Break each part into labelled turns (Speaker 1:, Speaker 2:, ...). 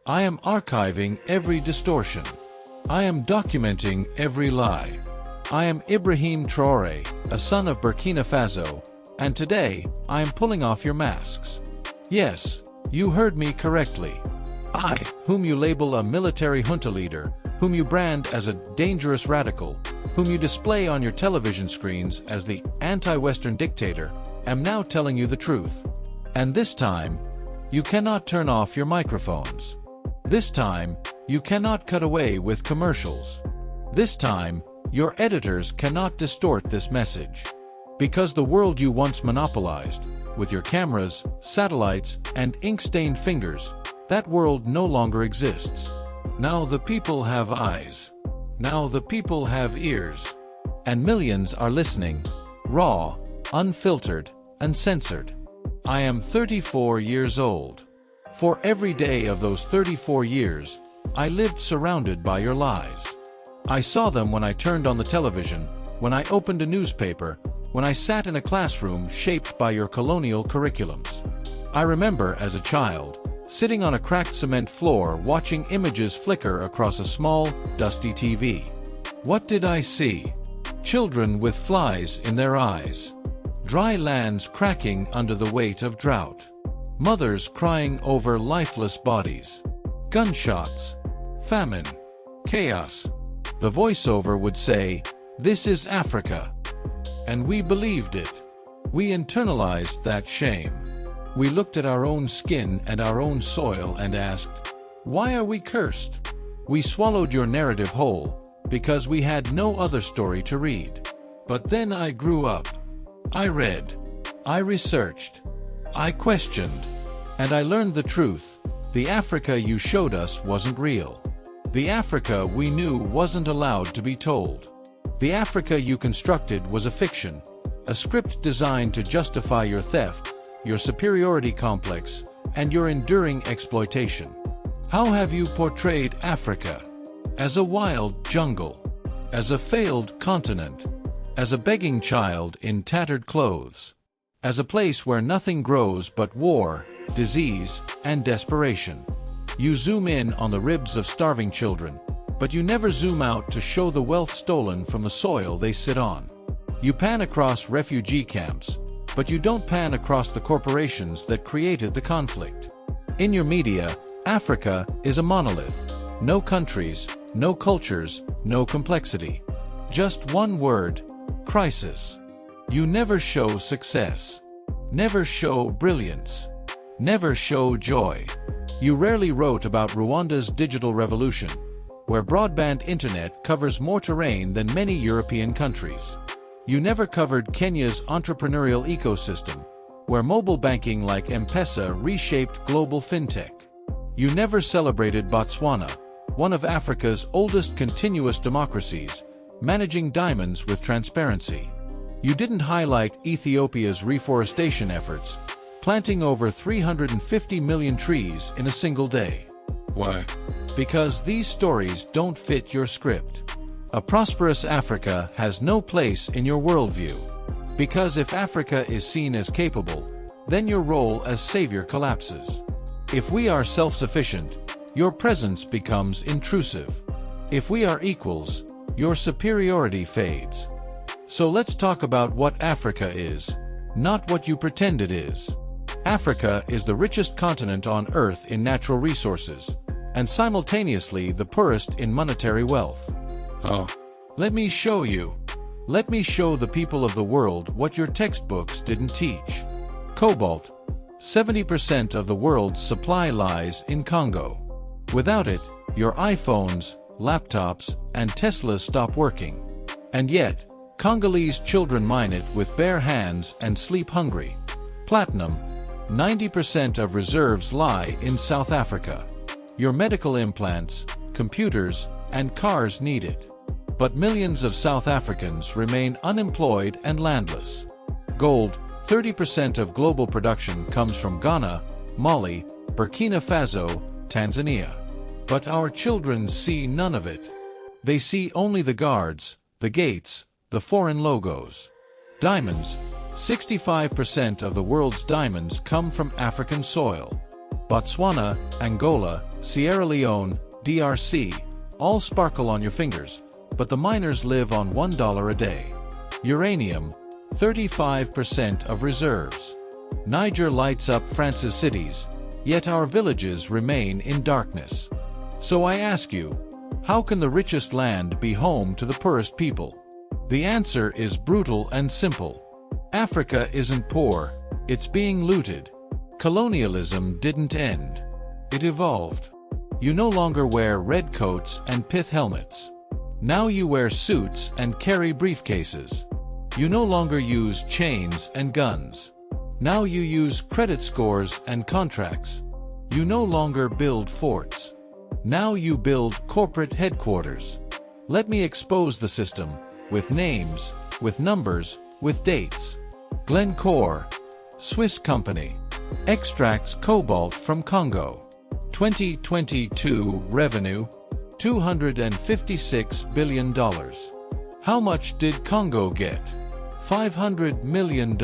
Speaker 1: I am archiving every distortion. I am documenting every lie. I am Ibrahim Traoré, a son of Burkina Faso, and today, I am pulling off your masks. Yes, you heard me correctly. I, whom you label a military junta leader, whom you brand as a dangerous radical, whom you display on your television screens as the anti-Western dictator, am now telling you the truth. And this time, you cannot turn off your microphones. This time, you cannot cut away with commercials. This time, your editors cannot distort this message. Because the world you once monopolized, with your cameras, satellites, and ink-stained fingers, that world no longer exists. Now the people have eyes. Now the people have ears. And millions are listening, raw, unfiltered, uncensored. I am 34 years old. For every day of those 34 years, I lived surrounded by your lies. I saw them when I turned on the television, when I opened a newspaper, when I sat in a classroom shaped by your colonial curriculums. I remember as a child, sitting on a cracked cement floor watching images flicker across a small, dusty TV. What did I see? Children with flies in their eyes. Dry lands cracking under the weight of drought. Mothers crying over lifeless bodies. Gunshots. Famine. Chaos. The voiceover would say, "This is Africa." And we believed it. We internalized that shame. We looked at our own skin and our own soil and asked, why are we cursed? We swallowed your narrative whole, because we had no other story to read. But then I grew up. I read. I researched. I questioned. And I learned the truth. The Africa you showed us wasn't real. The Africa we knew wasn't allowed to be told. The Africa you constructed was a fiction, a script designed to justify your theft, your superiority complex, and your enduring exploitation. How have you portrayed Africa? As a wild jungle, as a failed continent, as a begging child in tattered clothes, as a place where nothing grows but war, disease, and desperation. You zoom in on the ribs of starving children, but you never zoom out to show the wealth stolen from the soil they sit on. You pan across refugee camps, but you don't pan across the corporations that created the conflict. In your media, Africa is a monolith. No countries, no cultures, no complexity. Just one word, crisis. You never show success. Never show brilliance. Never show joy. You rarely wrote about Rwanda's digital revolution, where broadband internet covers more terrain than many European countries. You never covered Kenya's entrepreneurial ecosystem, where mobile banking like M-Pesa reshaped global fintech. You never celebrated Botswana, one of Africa's oldest continuous democracies, managing diamonds with transparency. You didn't highlight Ethiopia's reforestation efforts, planting over 350 million trees in a single day. Why? Because these stories don't fit your script. A prosperous Africa has no place in your worldview. Because if Africa is seen as capable, then your role as savior collapses. If we are self-sufficient, your presence becomes intrusive. If we are equals, your superiority fades. So let's talk about what Africa is, not what you pretend it is. Africa is the richest continent on Earth in natural resources, and simultaneously the poorest in monetary wealth. Oh. Let me show you. Let me show the people of the world what your textbooks didn't teach. Cobalt. 70% of the world's supply lies in Congo. Without it, your iPhones, laptops, and Teslas stop working. And yet, Congolese children mine it with bare hands and sleep hungry. Platinum. 90% of reserves lie in South Africa. Your medical implants, computers, and cars need it. But millions of South Africans remain unemployed and landless. Gold. 30% of global production comes from Ghana, Mali, Burkina Faso, Tanzania. But our children see none of it. They see only the guards, the gates, the foreign logos. Diamonds. 65% of the world's diamonds come from African soil. Botswana, Angola, Sierra Leone, DRC, all sparkle on your fingers, but the miners live on $1 a day. Uranium, 35% of reserves. Niger lights up France's cities, yet our villages remain in darkness. So I ask you, how can the richest land be home to the poorest people? The answer is brutal and simple. Africa isn't poor, it's being looted. Colonialism didn't end. It evolved. You no longer wear red coats and pith helmets. Now you wear suits and carry briefcases. You no longer use chains and guns. Now you use credit scores and contracts. You no longer build forts. Now you build corporate headquarters. Let me expose the system, with names, with numbers, with dates. Glencore, Swiss company, extracts cobalt from Congo. 2022 revenue, $256 billion. How much did Congo get? $500 million.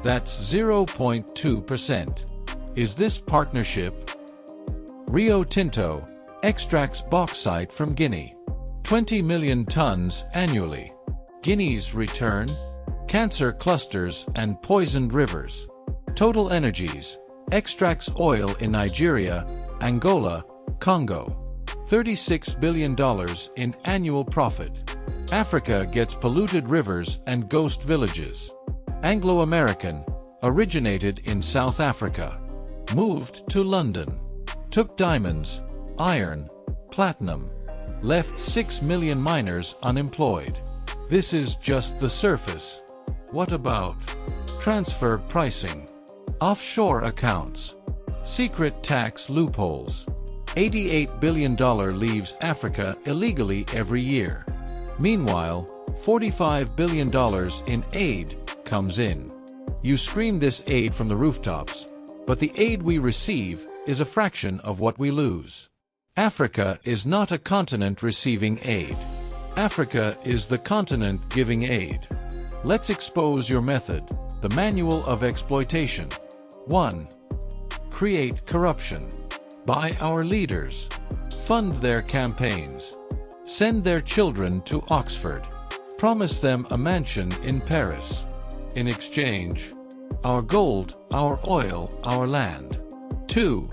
Speaker 1: That's 0.2%. Is this partnership? Rio Tinto extracts bauxite from Guinea. 20 million tons annually. Guinea's return? Cancer clusters and poisoned rivers. Total Energies extracts oil in Nigeria, Angola, Congo. $36 billion in annual profit. Africa gets polluted rivers and ghost villages. Anglo-American, originated in South Africa. Moved to London. Took diamonds, iron, platinum. Left 6 million miners unemployed. This is just the surface. What about transfer pricing? Offshore accounts. Secret tax loopholes. $88 billion leaves Africa illegally every year. Meanwhile, $45 billion in aid comes in. You scream this aid from the rooftops, but the aid we receive is a fraction of what we lose. Africa is not a continent receiving aid. Africa is the continent giving aid. Let's expose your method, the manual of exploitation. 1. Create corruption. Buy our leaders. Fund their campaigns. Send their children to Oxford. Promise them a mansion in Paris. In exchange, our gold, our oil, our land. 2.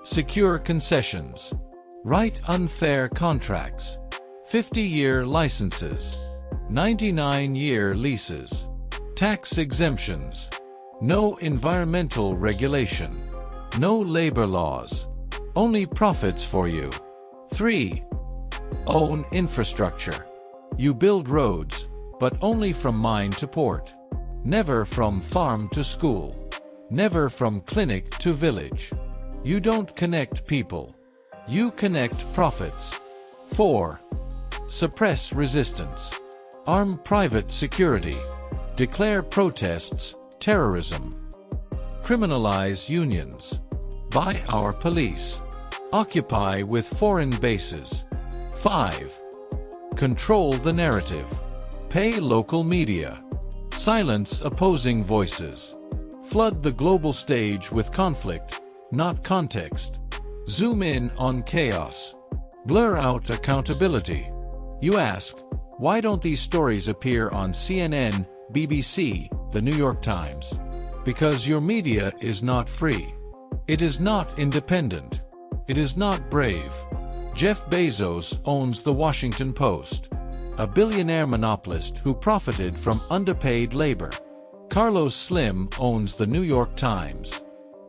Speaker 1: Secure concessions. Write unfair contracts. 50-year licenses. 99-year leases. Tax exemptions. No environmental regulation. No labor laws. Only profits for you. 3. Own infrastructure. You build roads, but only from mine to port. Never from farm to school. Never from clinic to village. You don't connect people. You connect profits. 4. Suppress resistance. Arm private security. Declare protests terrorism. Criminalize unions. Buy our police. Occupy with foreign bases. 5. Control the narrative. Pay local media. Silence opposing voices. Flood the global stage with conflict, not context. Zoom in on chaos. Blur out accountability. You ask, why don't these stories appear on CNN, BBC, the New York Times? Because your media is not free. It is not independent. It is not brave. Jeff Bezos owns the Washington Post, a billionaire monopolist who profited from underpaid labor. Carlos Slim owns the New York Times,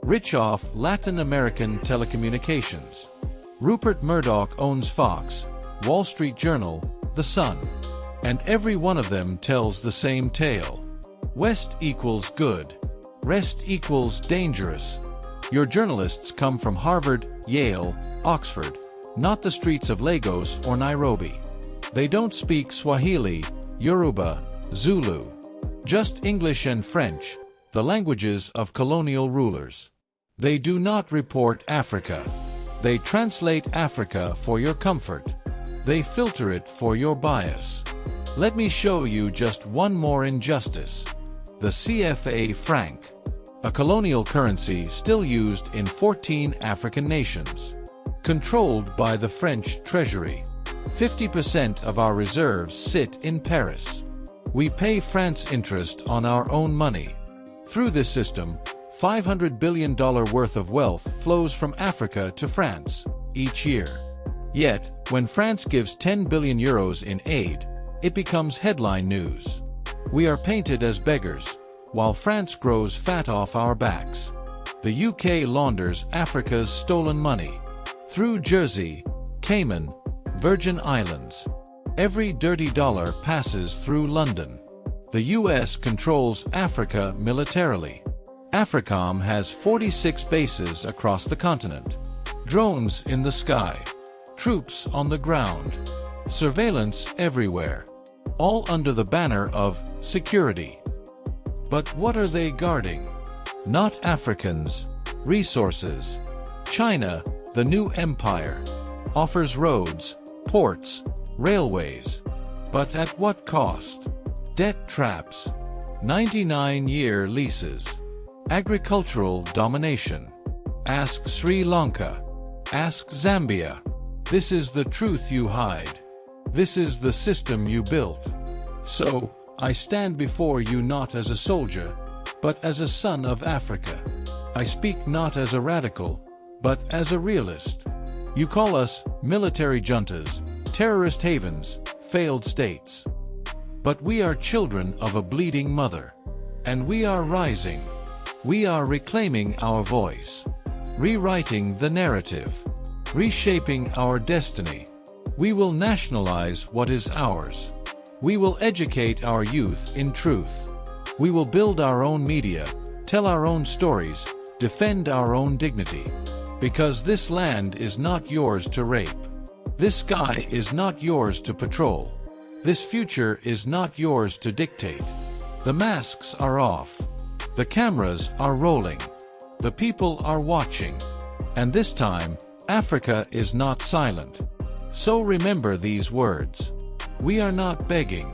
Speaker 1: rich off Latin American telecommunications. Rupert Murdoch owns Fox, Wall Street Journal, The Sun. And every one of them tells the same tale. West equals good. Rest equals dangerous. Your journalists come from Harvard, Yale, Oxford, not the streets of Lagos or Nairobi. They don't speak Swahili, Yoruba, Zulu. Just English and French, the languages of colonial rulers. They do not report Africa. They translate Africa for your comfort. They filter it for your bias. Let me show you just one more injustice. The CFA franc. a colonial currency still used in 14 African nations, controlled by the French treasury. 50% of our reserves sit in Paris. We pay France interest on our own money. Through this system, $500 billion worth of wealth flows from Africa to France each year. Yet, when France gives 10 billion euros in aid, it becomes headline news. We are painted as beggars, while France grows fat off our backs. The UK launders Africa's stolen money. Through Jersey, Cayman, Virgin Islands. Every dirty dollar passes through London. The US controls Africa militarily. AFRICOM has 46 bases across the continent. Drones in the sky. Troops on the ground. Surveillance everywhere. All under the banner of security. But what are they guarding? Not Africans. Resources. China, the new empire, offers roads, ports, railways. But at what cost? Debt traps. 99-year leases. Agricultural domination. Ask Sri Lanka. Ask Zambia. This is the truth you hide. This is the system you built. So, I stand before you not as a soldier, but as a son of Africa. I speak not as a radical, but as a realist. You call us military juntas, terrorist havens, failed states. But we are children of a bleeding mother. And we are rising. We are reclaiming our voice. Rewriting the narrative. Reshaping our destiny. We will nationalize what is ours. We will educate our youth in truth. We will build our own media, tell our own stories, defend our own dignity. Because this land is not yours to rape. This sky is not yours to patrol. This future is not yours to dictate. The masks are off. The cameras are rolling. The people are watching. And this time, Africa is not silent. So remember these words. We are not begging.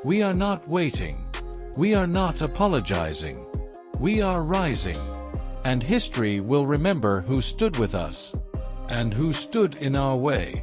Speaker 1: We are not waiting. We are not apologizing. We are rising. And history will remember who stood with us and who stood in our way.